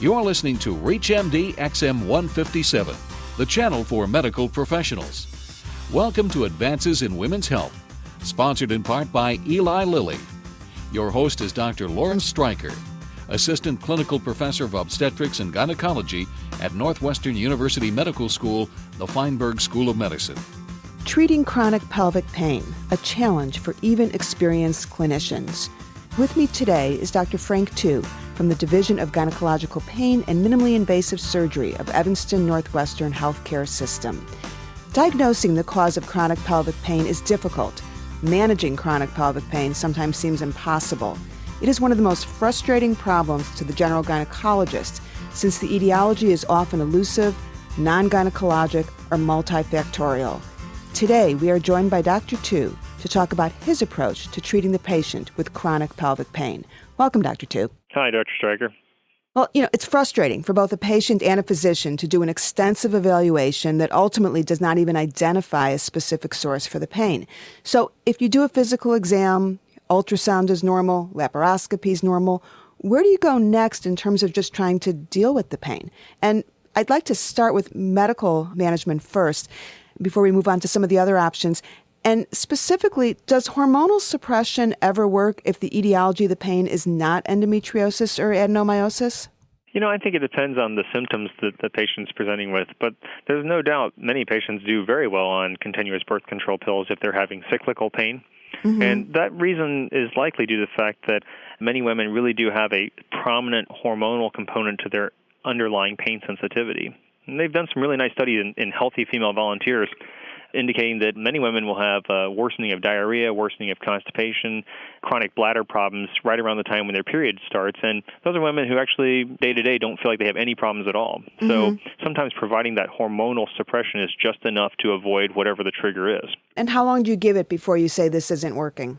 You're listening to ReachMD XM 157, the channel for medical professionals. Welcome to Advances in Women's Health, sponsored in part by Eli Lilly. Your host is Dr. Lawrence Streicher, Assistant Clinical Professor of Obstetrics and Gynecology at Northwestern University Medical School, the Feinberg School of Medicine. Treating chronic pelvic pain, a challenge for even experienced clinicians. With me today is Dr. Frank Tu from the Division of Gynecological Pain and Minimally Invasive Surgery of Evanston Northwestern Healthcare System. Diagnosing the cause of chronic pelvic pain is difficult. Managing chronic pelvic pain sometimes seems impossible. It is one of the most frustrating problems to the general gynecologist, since the etiology is often elusive, non-gynecologic, or multifactorial. Today, we are joined by Dr. Tu to talk about his approach to treating the patient with chronic pelvic pain. Welcome, Dr. Tu. Hi, Dr. Streicher. Well, it's frustrating for both a patient and a physician to do an extensive evaluation that ultimately does not even identify a specific source for the pain. So if you do a physical exam, ultrasound is normal, laparoscopy is normal, where do you go next in terms of just trying to deal with the pain? And I'd like to start with medical management first before we move on to some of the other options. And specifically, does hormonal suppression ever work if the etiology of the pain is not endometriosis or adenomyosis? I think it depends on the symptoms that the patient's presenting with, but there's no doubt many patients do very well on continuous birth control pills if they're having cyclical pain. Mm-hmm. And that reason is likely due to the fact that many women really do have a prominent hormonal component to their underlying pain sensitivity. And they've done some really nice studies in healthy female volunteers indicating that many women will have worsening of diarrhea, worsening of constipation, chronic bladder problems right around the time when their period starts. And those are women who actually day-to-day don't feel like they have any problems at all. Mm-hmm. So sometimes providing that hormonal suppression is just enough to avoid whatever the trigger is. And how long do you give it before you say this isn't working?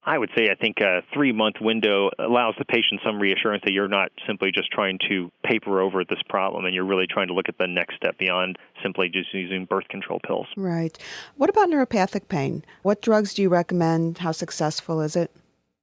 I would say I think a 3-month window allows the patient some reassurance that you're not simply just trying to paper over this problem and you're really trying to look at the next step beyond simply just using birth control pills. Right. What about neuropathic pain? What drugs do you recommend? How successful is it?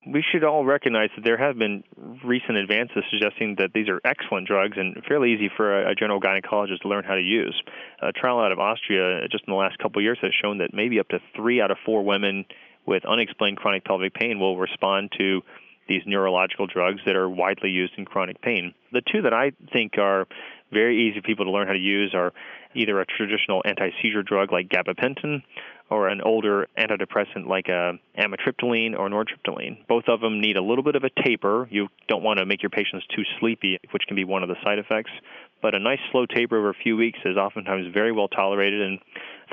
We should all recognize that there have been recent advances suggesting that these are excellent drugs and fairly easy for a general gynecologist to learn how to use. A trial out of Austria just in the last couple of years has shown that maybe up to 3 out of 4 women with unexplained chronic pelvic pain will respond to these neurological drugs that are widely used in chronic pain. The two that I think are very easy for people to learn how to use are either a traditional anti-seizure drug like gabapentin or an older antidepressant like amitriptyline or nortriptyline. Both of them need a little bit of a taper. You don't want to make your patients too sleepy, which can be one of the side effects. But a nice slow taper over a few weeks is oftentimes very well tolerated, and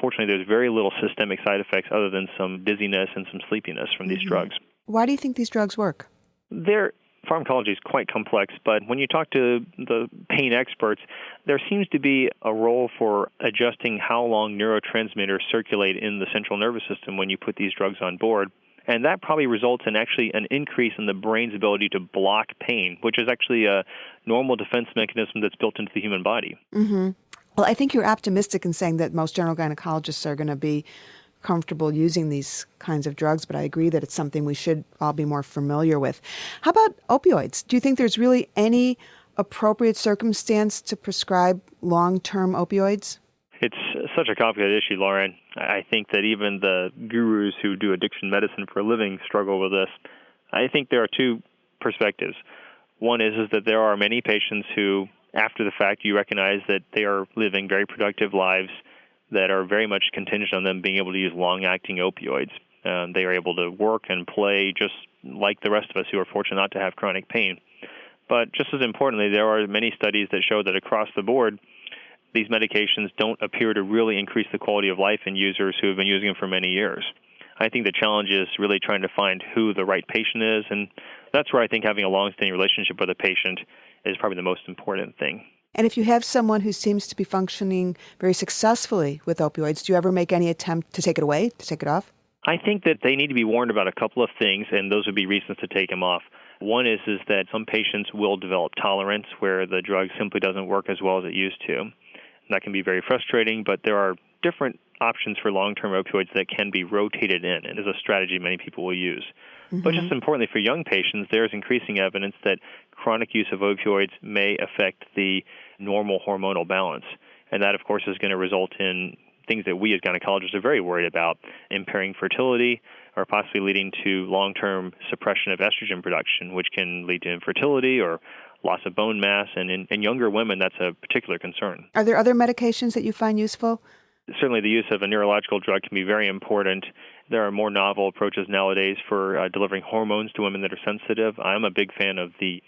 fortunately there's very little systemic side effects other than some dizziness and some sleepiness from these drugs. Why do you think these drugs work? Their pharmacology is quite complex, but when you talk to the pain experts, there seems to be a role for adjusting how long neurotransmitters circulate in the central nervous system when you put these drugs on board. And that probably results in actually an increase in the brain's ability to block pain, which is actually a normal defense mechanism that's built into the human body. Mm-hmm. Well, I think you're optimistic in saying that most general gynecologists are going to be comfortable using these kinds of drugs, but I agree that it's something we should all be more familiar with. How about opioids? Do you think there's really any appropriate circumstance to prescribe long-term opioids? It's such a complicated issue, Lauren. I think that even the gurus who do addiction medicine for a living struggle with this. I think there are two perspectives. One is that there are many patients who, after the fact, you recognize that they are living very productive lives that are very much contingent on them being able to use long-acting opioids. They are able to work and play just like the rest of us who are fortunate not to have chronic pain. But just as importantly, there are many studies that show that across the board, these medications don't appear to really increase the quality of life in users who have been using them for many years. I think the challenge is really trying to find who the right patient is, and that's where I think having a long-standing relationship with a patient is probably the most important thing. And if you have someone who seems to be functioning very successfully with opioids, do you ever make any attempt to take it away, to take it off? I think that they need to be warned about a couple of things, and those would be reasons to take them off. One is that some patients will develop tolerance where the drug simply doesn't work as well as it used to. That can be very frustrating, but there are different options for long-term opioids that can be rotated in, and is a strategy many people will use. Mm-hmm. But just importantly for young patients, there is increasing evidence that chronic use of opioids may affect the normal hormonal balance. And that, of course, is going to result in things that we as gynecologists are very worried about, impairing fertility or possibly leading to long-term suppression of estrogen production, which can lead to infertility or loss of bone mass. And in younger women, that's a particular concern. Are there other medications that you find useful? Certainly the use of a neurological drug can be very important. There are more novel approaches nowadays for delivering hormones to women that are sensitive. I'm a big fan of the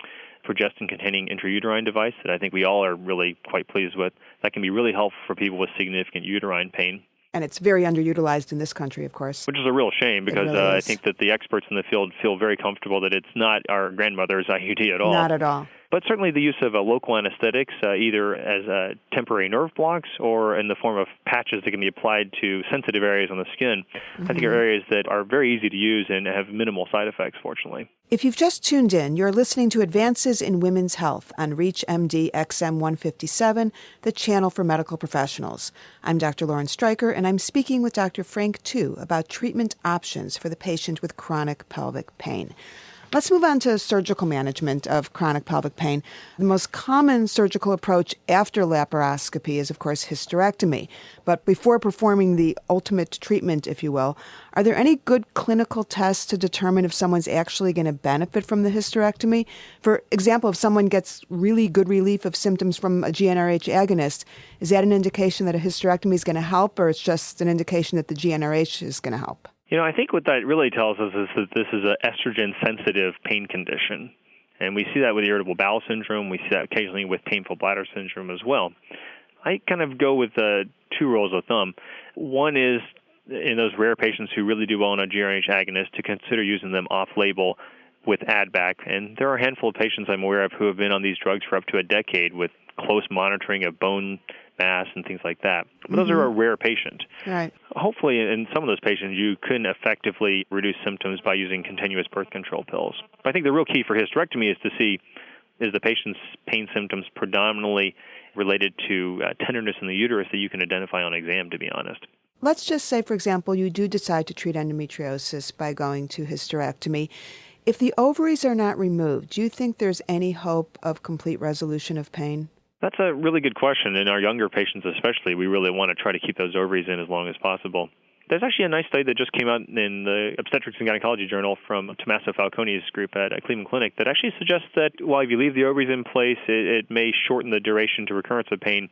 progestin-containing intrauterine device that I think we all are really quite pleased with. That can be really helpful for people with significant uterine pain. And it's very underutilized in this country, of course. Which is a real shame because really I think that the experts in the field feel very comfortable that it's not our grandmother's IUD at all. Not at all. But certainly the use of local anesthetics, either as temporary nerve blocks or in the form of patches that can be applied to sensitive areas on the skin, I think are areas that are very easy to use and have minimal side effects, fortunately. If you've just tuned in, you're listening to Advances in Women's Health on ReachMD XM 157, the channel for medical professionals. I'm Dr. Lauren Streicher, and I'm speaking with Dr. Frank Tu about treatment options for the patient with chronic pelvic pain. Let's move on to surgical management of chronic pelvic pain. The most common surgical approach after laparoscopy is, of course, hysterectomy. But before performing the ultimate treatment, if you will, are there any good clinical tests to determine if someone's actually going to benefit from the hysterectomy? For example, if someone gets really good relief of symptoms from a GnRH agonist, is that an indication that a hysterectomy is going to help, or it's just an indication that the GnRH is going to help? I think what that really tells us is that this is an estrogen-sensitive pain condition. And we see that with irritable bowel syndrome. We see that occasionally with painful bladder syndrome as well. I kind of go with two rules of thumb. One is, in those rare patients who really do well on a GnRH agonist, to consider using them off-label with add-back. And there are a handful of patients I'm aware of who have been on these drugs for up to a decade with close monitoring of bone mass and things like that. But those are a rare patient. Right. Hopefully, in some of those patients, you can effectively reduce symptoms by using continuous birth control pills. But I think the real key for hysterectomy is to see, is the patient's pain symptoms predominantly related to tenderness in the uterus that you can identify on exam, to be honest. Let's just say, for example, you do decide to treat endometriosis by going to hysterectomy. If the ovaries are not removed, do you think there's any hope of complete resolution of pain? That's a really good question. In our younger patients especially, we really want to try to keep those ovaries in as long as possible. There's actually a nice study that just came out in the Obstetrics and Gynecology Journal from Tommaso Falcone's group at Cleveland Clinic that actually suggests that while if you leave the ovaries in place, it may shorten the duration to recurrence of pain.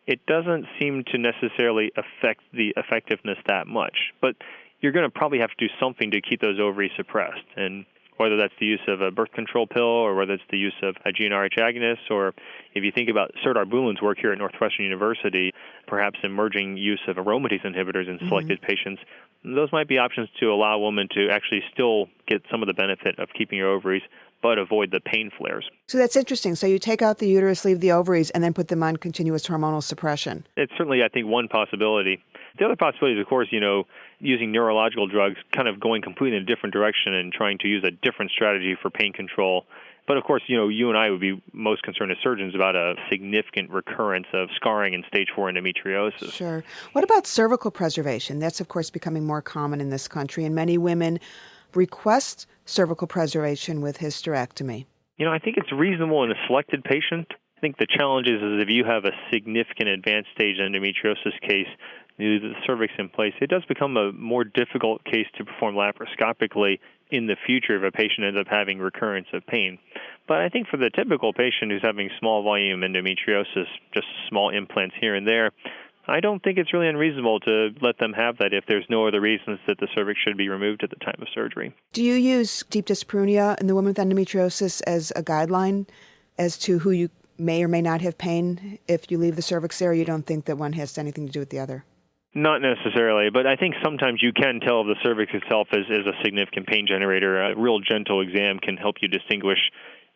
It doesn't seem to necessarily affect the effectiveness that much. But you're going to probably have to do something to keep those ovaries suppressed. And whether that's the use of a birth control pill or whether it's the use of a GnRH agonist, or if you think about Serdar Bulan's work here at Northwestern University, perhaps emerging use of aromatase inhibitors in selected patients, those might be options to allow a woman to actually still get some of the benefit of keeping her ovaries, but avoid the pain flares. So that's interesting. So you take out the uterus, leave the ovaries, and then put them on continuous hormonal suppression. It's certainly, I think, one possibility. The other possibility is, of course, using neurological drugs, kind of going completely in a different direction and trying to use a different strategy for pain control. But, of course, you and I would be most concerned as surgeons about a significant recurrence of scarring in stage 4 endometriosis. Sure. What about cervical preservation? That's, of course, becoming more common in this country, and many women request cervical preservation with hysterectomy. I think it's reasonable in a selected patient. I think the challenge is if you have a significant advanced stage endometriosis case, the cervix in place, it does become a more difficult case to perform laparoscopically in the future if a patient ends up having recurrence of pain. But I think for the typical patient who's having small volume endometriosis, just small implants here and there, I don't think it's really unreasonable to let them have that if there's no other reasons that the cervix should be removed at the time of surgery. Do you use deep dyspareunia in the woman with endometriosis as a guideline as to who you may or may not have pain if you leave the cervix there, or you don't think that one has anything to do with the other? Not necessarily, but I think sometimes you can tell if the cervix itself is a significant pain generator. A real gentle exam can help you distinguish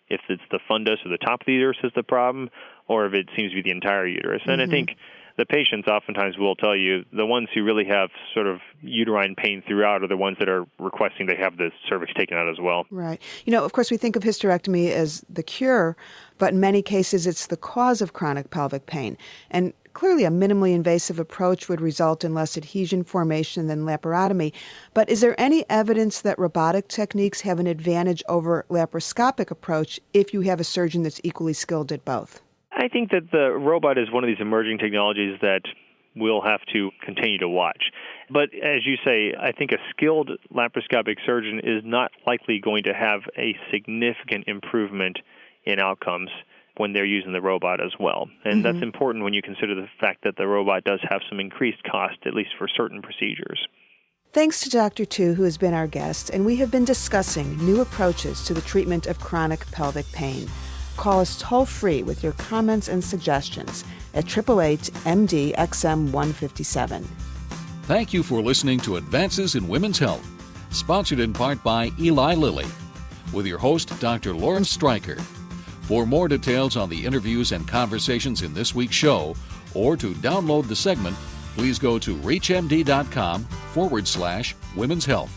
if it's the fundus or the top of the uterus is the problem, or if it seems to be the entire uterus. And I think the patients oftentimes will tell you the ones who really have sort of uterine pain throughout are the ones that are requesting they have the cervix taken out as well. Right. Of course, we think of hysterectomy as the cure, but in many cases it's the cause of chronic pelvic pain. And clearly a minimally invasive approach would result in less adhesion formation than laparotomy. But is there any evidence that robotic techniques have an advantage over laparoscopic approach if you have a surgeon that's equally skilled at both? I think that the robot is one of these emerging technologies that we'll have to continue to watch. But as you say, I think a skilled laparoscopic surgeon is not likely going to have a significant improvement in outcomes when they're using the robot as well. And that's important when you consider the fact that the robot does have some increased cost, at least for certain procedures. Thanks to Dr. Tu, who has been our guest, and we have been discussing new approaches to the treatment of chronic pelvic pain. Call us toll-free with your comments and suggestions at 888-MD-XM-157. Thank you for listening to Advances in Women's Health, sponsored in part by Eli Lilly, with your host, Dr. Lawrence Streicher. For more details on the interviews and conversations in this week's show, or to download the segment, please go to reachmd.com/women's health.